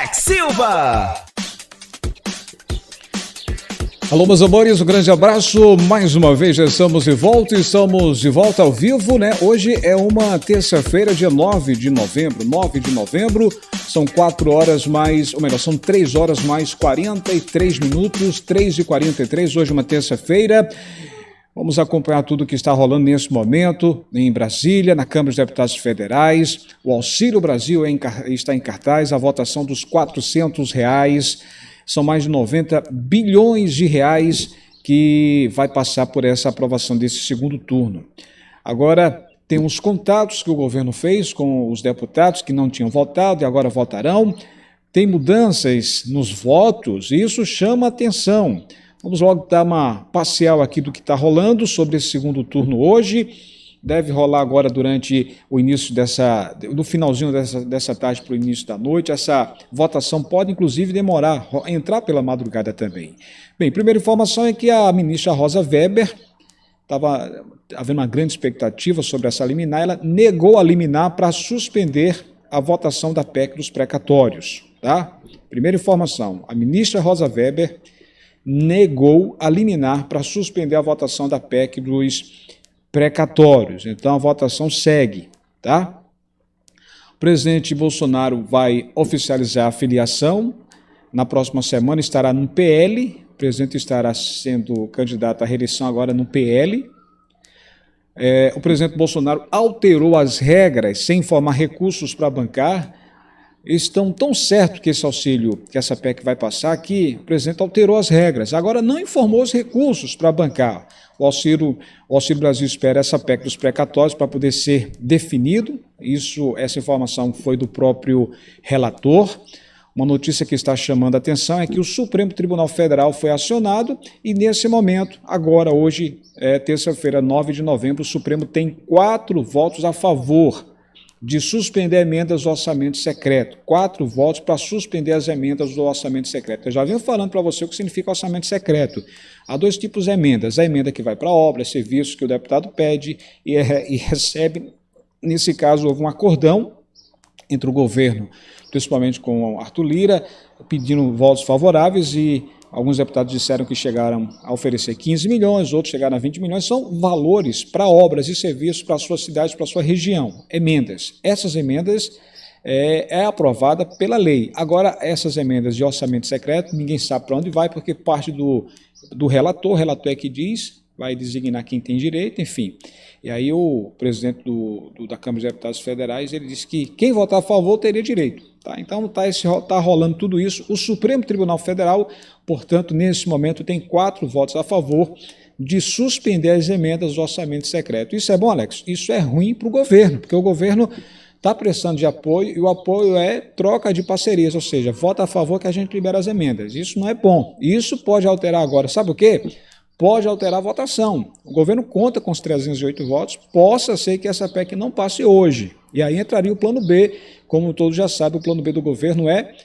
Alex Silva. Alô, meus amores, um grande abraço. Mais uma vez já estamos de volta ao vivo, né? Hoje é uma terça-feira, dia 9 de novembro. São 4 horas mais, ou melhor, são 3 horas mais 43 minutos, 3h43, hoje uma terça-feira. Vamos acompanhar tudo o que está rolando nesse momento em Brasília, na Câmara dos Deputados Federais. O Auxílio Brasil está em cartaz, a votação dos R$400. São mais de 90 bilhões de reais que vai passar por essa aprovação desse segundo turno. Agora, tem uns contatos que o governo fez com os deputados que não tinham votado e agora votarão. Tem mudanças nos votos e isso chama atenção. Vamos logo dar uma parcial aqui do que está rolando sobre esse segundo turno hoje. Deve rolar agora durante o início no finalzinho dessa tarde para o início da noite. Essa votação pode, inclusive, demorar, entrar pela madrugada também. Bem, primeira informação é que a ministra Rosa Weber, estava havendo uma grande expectativa sobre essa liminar, ela negou a liminar para suspender a votação da PEC dos precatórios. Tá? Primeira informação, a ministra Rosa Weber negou a liminar para suspender a votação da PEC dos precatórios. Então a votação segue, tá? O presidente Bolsonaro vai oficializar a filiação. Na próxima semana estará no PL. O presidente estará sendo candidato à reeleição agora no PL. O presidente Bolsonaro alterou as regras sem informar recursos para bancar. Estão tão certo que esse auxílio, que essa PEC vai passar, que o presidente alterou as regras. Agora não informou os recursos para bancar. O Auxílio Brasil espera essa PEC dos precatórios para poder ser definido. Essa informação foi do próprio relator. Uma notícia que está chamando a atenção é que o Supremo Tribunal Federal foi acionado e, nesse momento, agora, hoje, terça-feira, 9 de novembro, o Supremo tem 4 votos a favor de suspender emendas do orçamento secreto. 4 votos para suspender as emendas do orçamento secreto. Eu já venho falando para você o que significa orçamento secreto. Há 2 tipos de emendas. A emenda que vai para obras, serviços que o deputado pede e recebe. Nesse caso, houve um acordão entre o governo, principalmente com o Arthur Lira, pedindo votos favoráveis e alguns deputados disseram que chegaram a oferecer 15 milhões, outros chegaram a 20 milhões. São valores para obras e serviços para a sua cidade, para a sua região. Emendas. Essas emendas é aprovada pela lei. Agora, essas emendas de orçamento secreto, ninguém sabe para onde vai, porque parte do relator, o relator é que diz, vai designar quem tem direito, enfim. E aí o presidente da Câmara dos Deputados Federais, ele disse que quem votar a favor teria direito. Tá? Então está rolando tudo isso. O Supremo Tribunal Federal, portanto, nesse momento tem 4 votos a favor de suspender as emendas do orçamento secreto. Isso é bom, Alex? Isso é ruim para o governo, porque o governo está precisando de apoio e o apoio é troca de parcerias, ou seja, vota a favor que a gente libera as emendas. Isso não é bom. Isso pode alterar agora. Sabe o quê? Pode alterar a votação. O governo conta com os 308 votos, possa ser que essa PEC não passe hoje. E aí entraria o plano B, como todos já sabem, o plano B do governo é,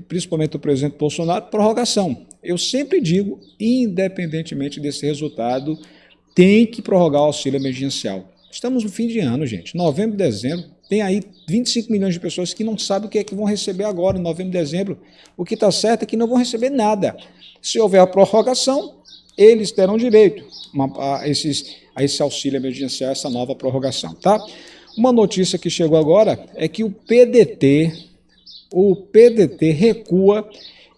principalmente do presidente Bolsonaro, prorrogação. Eu sempre digo, independentemente desse resultado, tem que prorrogar o auxílio emergencial. Estamos no fim de ano, gente, novembro e dezembro, tem aí 25 milhões de pessoas que não sabem o que é que vão receber agora, em novembro e dezembro. O que está certo é que não vão receber nada. Se houver a prorrogação, eles terão direito a esse auxílio emergencial, essa nova prorrogação, tá? Uma notícia que chegou agora é que o PDT recua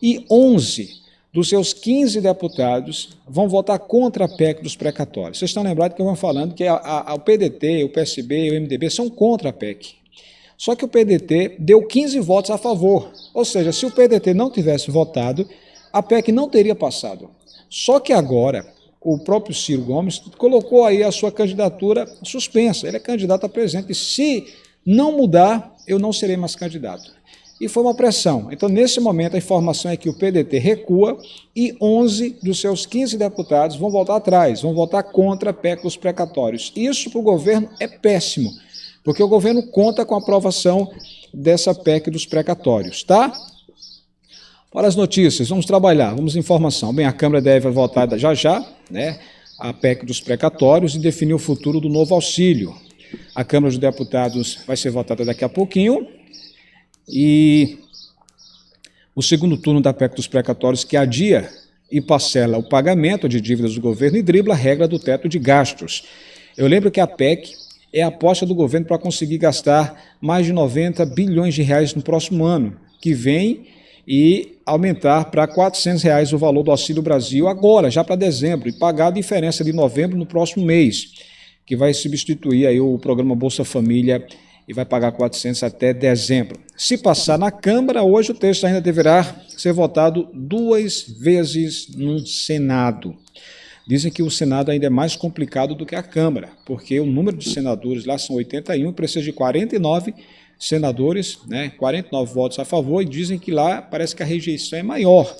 e 11 dos seus 15 deputados vão votar contra a PEC dos precatórios. Vocês estão lembrados que eu venho falando que o PDT, o PSB e o MDB são contra a PEC. Só que o PDT deu 15 votos a favor. Ou seja, se o PDT não tivesse votado, a PEC não teria passado. Só que agora o próprio Ciro Gomes colocou aí a sua candidatura suspensa. Ele é candidato a presidente e se não mudar, eu não serei mais candidato. E foi uma pressão. Então, nesse momento, a informação é que o PDT recua e 11 dos seus 15 deputados vão votar atrás, vão votar contra a PEC dos precatórios. Isso para o governo é péssimo, porque o governo conta com a aprovação dessa PEC dos precatórios, tá? Para as notícias, vamos trabalhar, vamos informação. Bem, a Câmara deve votar já, né, a PEC dos precatórios e definir o futuro do novo auxílio. A Câmara dos Deputados vai ser votada daqui a pouquinho e O segundo turno da PEC dos precatórios, que adia e parcela o pagamento de dívidas do governo e dribla a regra do teto de gastos. Eu lembro que a PEC é a aposta do governo para conseguir gastar mais de 90 bilhões de reais no próximo ano, que vem, e aumentar para R$ 400 o valor do Auxílio Brasil agora, já para dezembro, e pagar a diferença de novembro no próximo mês, que vai substituir aí o programa Bolsa Família e vai pagar 400 até dezembro. Se passar na Câmara, hoje o texto ainda deverá ser votado 2 vezes no Senado. Dizem que o Senado ainda é mais complicado do que a Câmara, porque o número de senadores lá são 81, precisa de 49 senadores, 49 votos a favor, e dizem que lá parece que a rejeição é maior.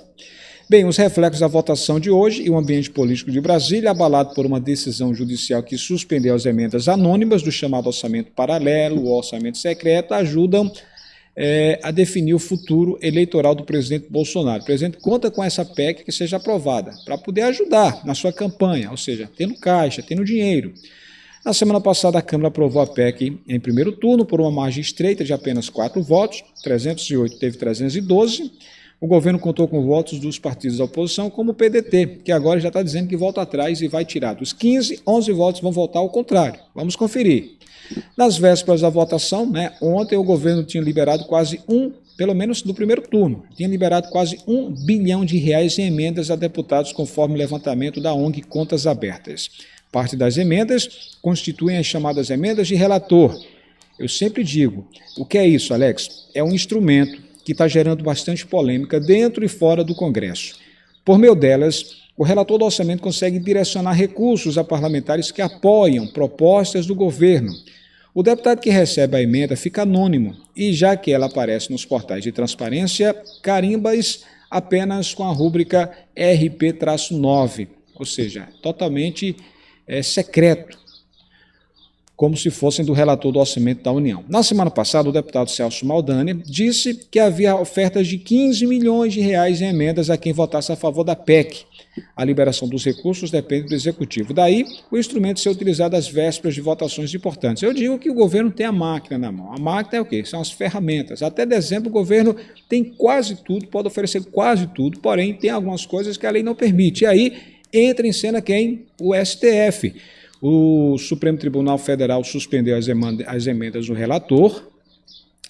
Bem, os reflexos da votação de hoje e o ambiente político de Brasília, abalado por uma decisão judicial que suspendeu as emendas anônimas do chamado orçamento paralelo, o orçamento secreto, ajudam a definir o futuro eleitoral do presidente Bolsonaro. O presidente conta com essa PEC que seja aprovada, para poder ajudar na sua campanha, ou seja, tendo caixa, tendo dinheiro. Na semana passada, a Câmara aprovou a PEC em primeiro turno por uma margem estreita de apenas 4 votos, 308 teve 312. O governo contou com votos dos partidos da oposição, como o PDT, que agora já está dizendo que volta atrás e vai tirar dos 15, 11 votos vão votar ao contrário. Vamos conferir. Nas vésperas da votação, ontem o governo tinha liberado quase pelo menos no primeiro turno, tinha liberado quase R$ 1 bilhão em emendas a deputados, conforme o levantamento da ONG Contas Abertas. Parte das emendas constituem as chamadas emendas de relator. Eu sempre digo, o que é isso, Alex? É um instrumento que está gerando bastante polêmica dentro e fora do Congresso. Por meio delas, o relator do orçamento consegue direcionar recursos a parlamentares que apoiam propostas do governo. O deputado que recebe a emenda fica anônimo e, já que ela aparece nos portais de transparência, carimba-as apenas com a rúbrica RP-9, ou seja, totalmente secreto, como se fossem do relator do orçamento da União. Na semana passada, o deputado Celso Maldani disse que havia ofertas de R$ 15 milhões em emendas a quem votasse a favor da PEC. A liberação dos recursos depende do Executivo. Daí, o instrumento ser utilizado às vésperas de votações importantes. Eu digo que o governo tem a máquina na mão. A máquina é o quê? São as ferramentas. Até dezembro, o governo tem quase tudo, pode oferecer quase tudo, porém, tem algumas coisas que a lei não permite. E aí, entra em cena quem? O STF. O Supremo Tribunal Federal suspendeu as emendas do relator.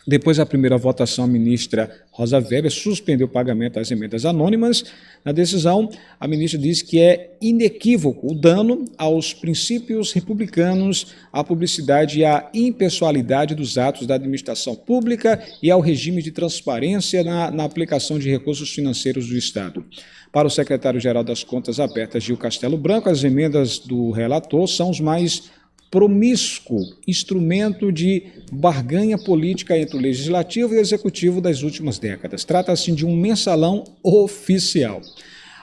Depois da primeira votação, a ministra Rosa Weber suspendeu o pagamento das emendas anônimas. Na decisão, a ministra disse que é inequívoco o dano aos princípios republicanos, à publicidade e à impessoalidade dos atos da administração pública e ao regime de transparência na aplicação de recursos financeiros do Estado. Para o secretário-geral das Contas Abertas, Gil Castelo Branco, as emendas do relator são os mais promíscuo instrumento de barganha política entre o Legislativo e o Executivo das últimas décadas. Trata-se de um mensalão oficial.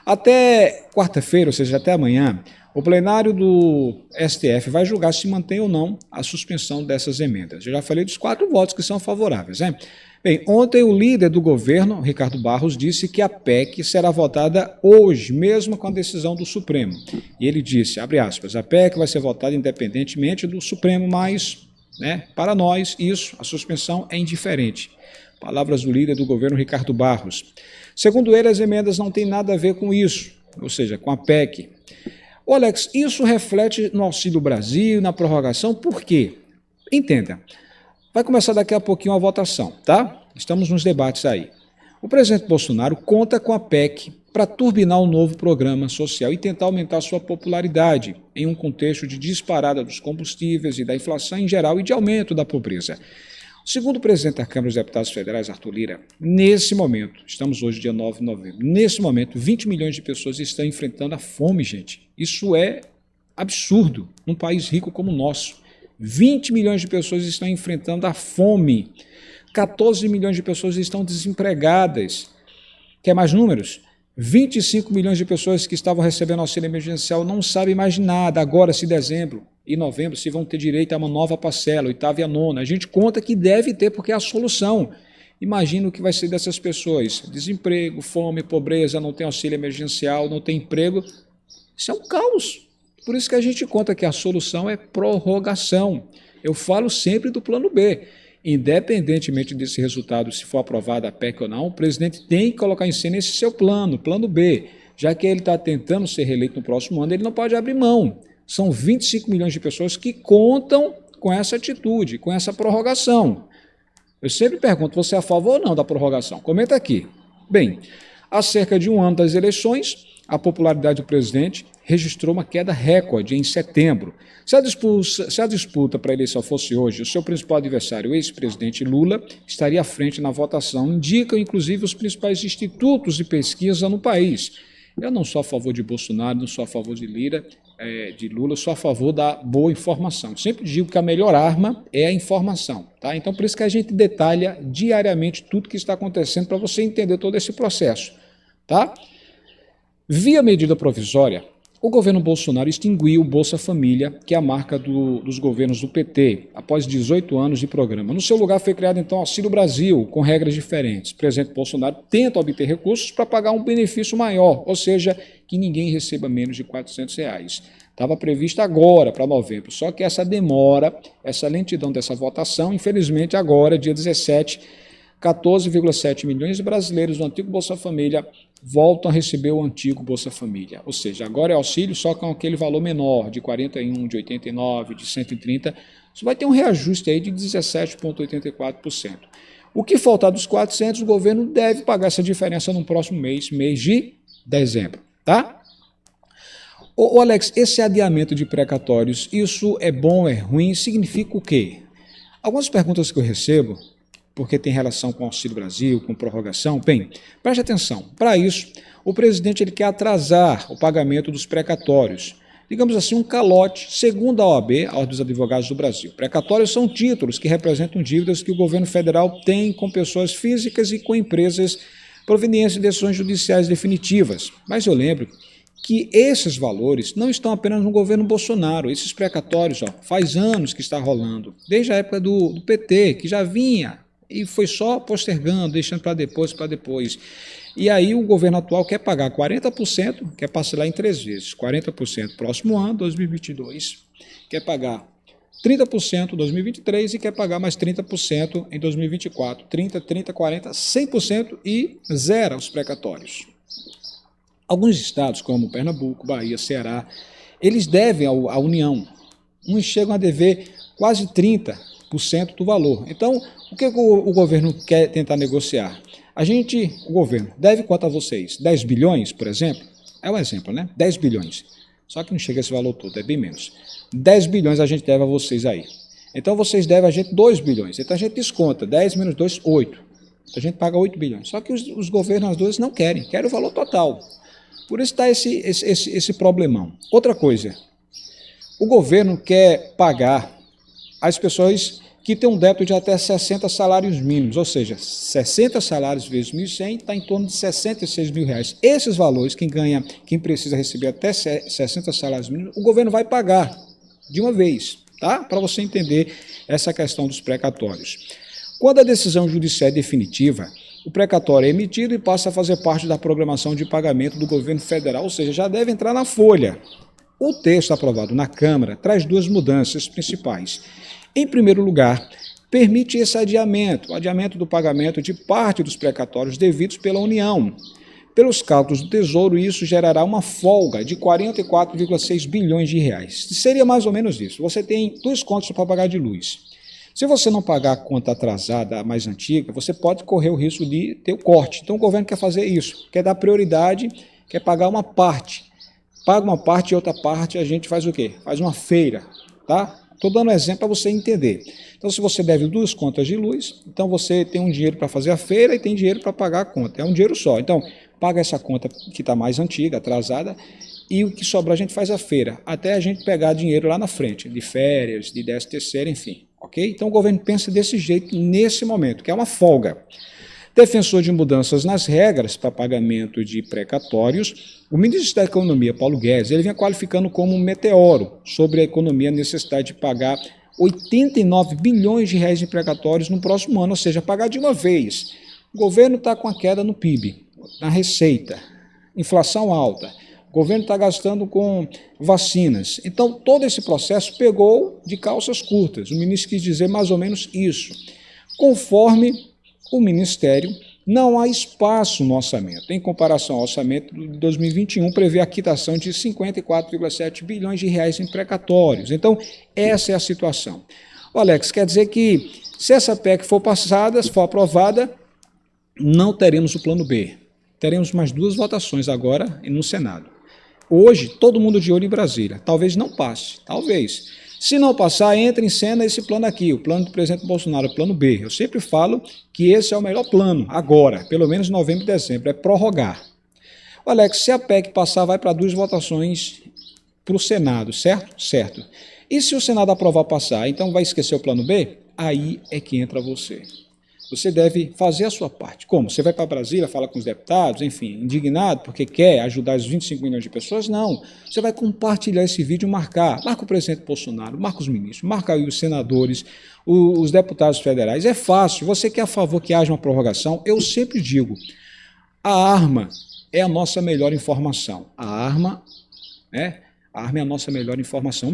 Até quarta-feira, ou seja, até amanhã, o plenário do STF vai julgar se mantém ou não a suspensão dessas emendas. Eu já falei dos 4 votos que são favoráveis, Bem, ontem o líder do governo, Ricardo Barros, disse que a PEC será votada hoje, mesmo com a decisão do Supremo. E ele disse, abre aspas, a PEC vai ser votada independentemente do Supremo, mas, para nós, a suspensão é indiferente. Palavras do líder do governo, Ricardo Barros. Segundo ele, as emendas não têm nada a ver com isso, ou seja, com a PEC. Ô Alex, isso reflete no Auxílio Brasil, na prorrogação, por quê? Entenda. Vai começar daqui a pouquinho a votação, tá? Estamos nos debates aí. O presidente Bolsonaro conta com a PEC para turbinar um novo programa social e tentar aumentar sua popularidade em um contexto de disparada dos combustíveis e da inflação em geral e de aumento da pobreza. Segundo o presidente da Câmara dos Deputados Federais, Arthur Lira, nesse momento, estamos hoje dia 9 de novembro, nesse momento 20 milhões de pessoas estão enfrentando a fome, gente. Isso é absurdo num país rico como o nosso. 20 milhões de pessoas estão enfrentando a fome, 14 milhões de pessoas estão desempregadas. Quer mais números? 25 milhões de pessoas que estavam recebendo auxílio emergencial não sabem mais de nada agora, se dezembro e novembro, se vão ter direito a uma nova parcela, 8ª e a 9ª. A gente conta que deve ter, porque é a solução. Imagina o que vai ser dessas pessoas. Desemprego, fome, pobreza, não tem auxílio emergencial, não tem emprego. Isso é um caos. Por isso que a gente conta que a solução é prorrogação. Eu falo sempre do plano B. independentemente desse resultado, se for aprovada a PEC ou não, o presidente tem que colocar em cena esse seu plano, plano B. Já que ele está tentando ser reeleito no próximo ano, ele não pode abrir mão. São 25 milhões de pessoas que contam com essa atitude, com essa prorrogação. Eu sempre pergunto, você é a favor ou não da prorrogação? Comenta aqui. Bem, há cerca de um ano das eleições, a popularidade do presidente registrou uma queda recorde em setembro. Se a disputa para a eleição fosse hoje, o seu principal adversário, o ex-presidente Lula, estaria à frente na votação, indicam inclusive os principais institutos de pesquisa no país. Eu não sou a favor de Bolsonaro, não sou a favor de Lula, eu sou a favor da boa informação. Sempre digo que a melhor arma é a informação, tá? Então, por isso que a gente detalha diariamente tudo que está acontecendo para você entender todo esse processo, tá? Via medida provisória, o governo Bolsonaro extinguiu o Bolsa Família, que é a marca dos governos do PT, após 18 anos de programa. No seu lugar foi criado, então, Auxílio Brasil, com regras diferentes. O presidente Bolsonaro tenta obter recursos para pagar um benefício maior, ou seja, que ninguém receba menos de R$400. Estava previsto agora, para novembro, só que essa demora, essa lentidão dessa votação, infelizmente agora, dia 17, 14,7 milhões de brasileiros do antigo Bolsa Família voltam a receber o antigo Bolsa Família. Ou seja, agora é auxílio só com aquele valor menor, de 41, de 89, de 130. Isso vai ter um reajuste aí de 17,84%. O que faltar dos 400, o governo deve pagar essa diferença no próximo mês, mês de dezembro, tá? Ô Alex, esse adiamento de precatórios, isso é bom, é ruim? Significa o quê? Algumas perguntas que eu recebo, porque tem relação com o Auxílio Brasil, com prorrogação. Bem, preste atenção. Para isso, o presidente ele quer atrasar o pagamento dos precatórios. Digamos assim, um calote, segundo a OAB, a Ordem dos Advogados do Brasil. Precatórios são títulos que representam dívidas que o governo federal tem com pessoas físicas e com empresas provenientes de decisões judiciais definitivas. Mas eu lembro que esses valores não estão apenas no governo Bolsonaro. Esses precatórios, faz anos que está rolando, desde a época do PT, que já vinha e foi só postergando, deixando para depois. E aí o governo atual quer pagar 40%, quer parcelar em 3 vezes. 40% próximo ano, 2022. Quer pagar 30% em 2023 e quer pagar mais 30% em 2024. 30, 40, 100% e zera os precatórios. Alguns estados, como Pernambuco, Bahia, Ceará, eles devem à União. Uns chegam a dever quase 30% do valor. Então, o que o governo quer tentar negociar? O governo, deve quanto a vocês? 10 bilhões, por exemplo? É um exemplo, né? 10 bilhões. Só que não chega a esse valor todo, é bem menos. 10 bilhões a gente deve a vocês aí. Então, vocês devem a gente 2 bilhões. Então, a gente desconta 10 menos 2, 8. Então, a gente paga 8 bilhões. Só que os governadores não querem o valor total. Por isso está esse problemão. Outra coisa, o governo quer pagar as pessoas que têm um débito de até 60 salários mínimos, ou seja, 60 salários vezes 1.100 está em torno de R$66 mil. Esses valores, quem precisa receber até 60 salários mínimos, o governo vai pagar de uma vez, tá? Para você entender essa questão dos precatórios. Quando a decisão judicial é definitiva, o precatório é emitido e passa a fazer parte da programação de pagamento do governo federal, ou seja, já deve entrar na folha. O texto aprovado na Câmara traz 2 mudanças principais. Em primeiro lugar, permite esse adiamento, o adiamento do pagamento de parte dos precatórios devidos pela União. Pelos cálculos do Tesouro, isso gerará uma folga de 44,6 bilhões de reais. Seria mais ou menos isso. Você tem 2 contas para pagar de luz. Se você não pagar a conta atrasada, a mais antiga, você pode correr o risco de ter o corte. Então o governo quer fazer isso, quer dar prioridade, quer pagar uma parte. Paga uma parte e outra parte a gente faz o quê? Faz uma feira, tá? Estou dando um exemplo para você entender. Então se você deve 2 contas de luz, então você tem um dinheiro para fazer a feira e tem dinheiro para pagar a conta. É um dinheiro só. Então paga essa conta que está mais antiga, atrasada, e o que sobra a gente faz a feira, até a gente pegar dinheiro lá na frente, de férias, de 13º, enfim. Okay? Então o governo pensa desse jeito nesse momento, que é uma folga. Defensor de mudanças nas regras para pagamento de precatórios, o ministro da Economia, Paulo Guedes, ele vinha qualificando como um meteoro sobre a economia a necessidade de pagar 89 bilhões de reais em precatórios no próximo ano, ou seja, pagar de uma vez. O governo está com a queda no PIB, na receita, inflação alta. O governo está gastando com vacinas. Então, todo esse processo pegou de calças curtas. O ministro quis dizer mais ou menos isso. Conforme o Ministério, não há espaço no orçamento. Em comparação ao orçamento de 2021, prevê a quitação de 54,7 bilhões de reais em precatórios. Então, essa é a situação. O Alex, quer dizer que se essa PEC for passada, se for aprovada, não teremos o plano B. Teremos mais 2 votações agora no Senado. Hoje, todo mundo de olho em Brasília. Talvez não passe, talvez. Se não passar, entra em cena esse plano aqui, o plano do presidente Bolsonaro, o plano B. Eu sempre falo que esse é o melhor plano, agora, pelo menos novembro e dezembro, é prorrogar. Alex, se a PEC passar, vai para 2 votações para o Senado, certo? Certo. E se o Senado aprovar passar, então vai esquecer o plano B? Aí é que entra você. Você deve fazer a sua parte. Como? Você vai para Brasília, fala com os deputados, enfim, indignado porque quer ajudar os 25 milhões de pessoas? Não. Você vai compartilhar esse vídeo, marca o presidente Bolsonaro, marca os ministros, marca aí os senadores, os deputados federais. É fácil. Você que é a favor que haja uma prorrogação, eu sempre digo, a arma é a nossa melhor informação. A arma é a nossa melhor informação.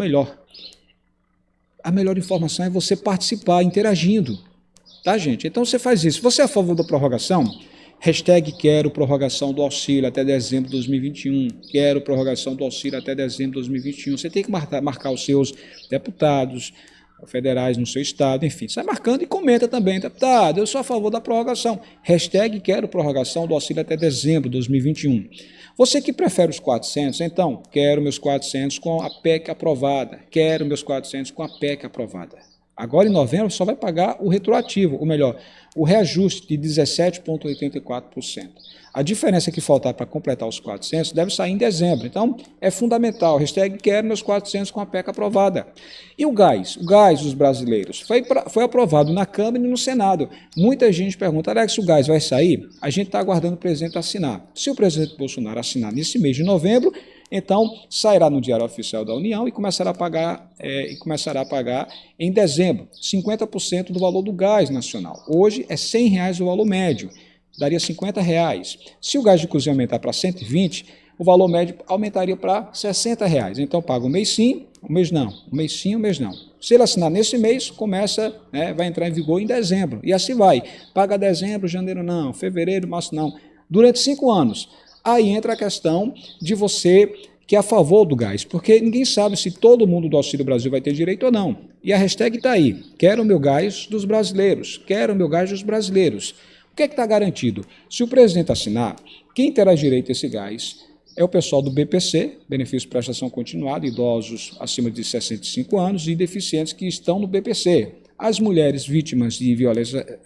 A melhor informação é você participar, interagindo. Tá, gente? Então você faz isso. Você é a favor da prorrogação? Hashtag quero prorrogação do auxílio até dezembro de 2021. Quero prorrogação do auxílio até dezembro de 2021. Você tem que marcar os seus deputados federais no seu estado, enfim. Sai marcando e comenta também, deputado, eu sou a favor da prorrogação. Hashtag quero prorrogação do auxílio até dezembro de 2021. Você que prefere os 400, então, quero meus 400 com a PEC aprovada. Quero meus 400 com a PEC aprovada. Agora, em novembro, só vai pagar o retroativo, ou melhor, o reajuste de 17,84%. A diferença que faltar para completar os 400 deve sair em dezembro. Então, é fundamental. Hashtag quero meus 400 com a PEC aprovada. E o gás? O gás dos brasileiros foi aprovado na Câmara e no Senado. Muita gente pergunta, Alex, o gás vai sair? A gente está aguardando o presidente assinar. Se o presidente Bolsonaro assinar nesse mês de novembro, então sairá no Diário Oficial da União e começará a pagar em dezembro 50% do valor do gás nacional. Hoje é R$100 o valor médio, daria R$50. Se o gás de cozinha aumentar para 120, o valor médio aumentaria para R$60. Então paga um mês sim, um mês não, um mês sim, um mês não. Se ele assinar nesse mês, vai entrar em vigor em dezembro. E assim vai. Paga dezembro, janeiro não, fevereiro, março não. Durante 5 anos. Aí entra a questão de você que é a favor do gás, porque ninguém sabe se todo mundo do Auxílio Brasil vai ter direito ou não. E a hashtag está aí, quero o meu gás dos brasileiros, quero o meu gás dos brasileiros. O que é que está garantido? Se o presidente assinar, quem terá direito a esse gás é o pessoal do BPC, Benefício de Prestação Continuada, idosos acima de 65 anos e deficientes que estão no BPC. As mulheres vítimas de violência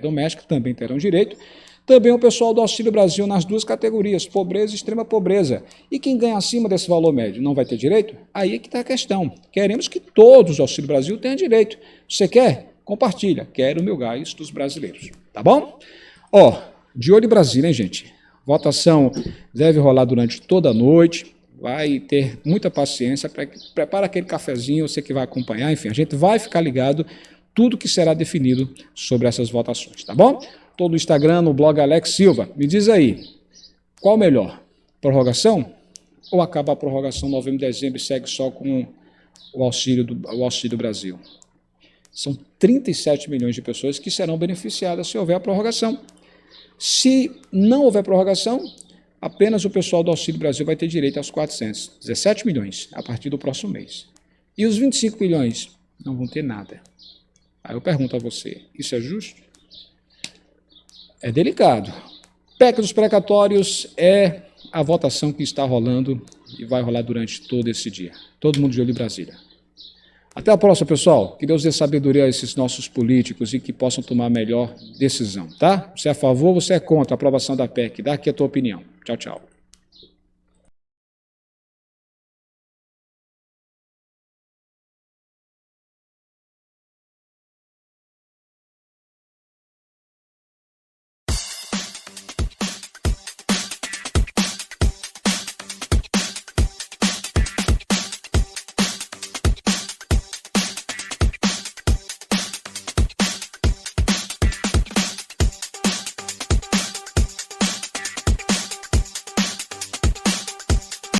doméstica também terão direito. Também o pessoal do Auxílio Brasil nas 2 categorias, pobreza e extrema pobreza. E quem ganha acima desse valor médio não vai ter direito? Aí é que está a questão. Queremos que todos do Auxílio Brasil tenham direito. Você quer? Compartilha. Quero o meu gás dos brasileiros. Tá bom? De olho em Brasília, hein, gente? Votação deve rolar durante toda a noite. Vai ter muita paciência. Prepara aquele cafezinho, você que vai acompanhar. Enfim, a gente vai ficar ligado tudo que será definido sobre essas votações. Tá bom? Estou no Instagram, no blog Alex Silva. Me diz aí, qual melhor? Prorrogação? Ou acaba a prorrogação novembro e dezembro e segue só com o Auxílio Brasil? São 37 milhões de pessoas que serão beneficiadas se houver a prorrogação. Se não houver prorrogação, apenas o pessoal do Auxílio Brasil vai ter direito aos 417 milhões a partir do próximo mês. E os 25 milhões não vão ter nada. Aí eu pergunto a você, isso é justo? É delicado. PEC dos precatórios é a votação que está rolando e vai rolar durante todo esse dia. Todo mundo de olho em Brasília. Até a próxima, pessoal. Que Deus dê sabedoria a esses nossos políticos e que possam tomar a melhor decisão, tá? Você é a favor ou você é contra a aprovação da PEC? Dá aqui a tua opinião. Tchau, tchau.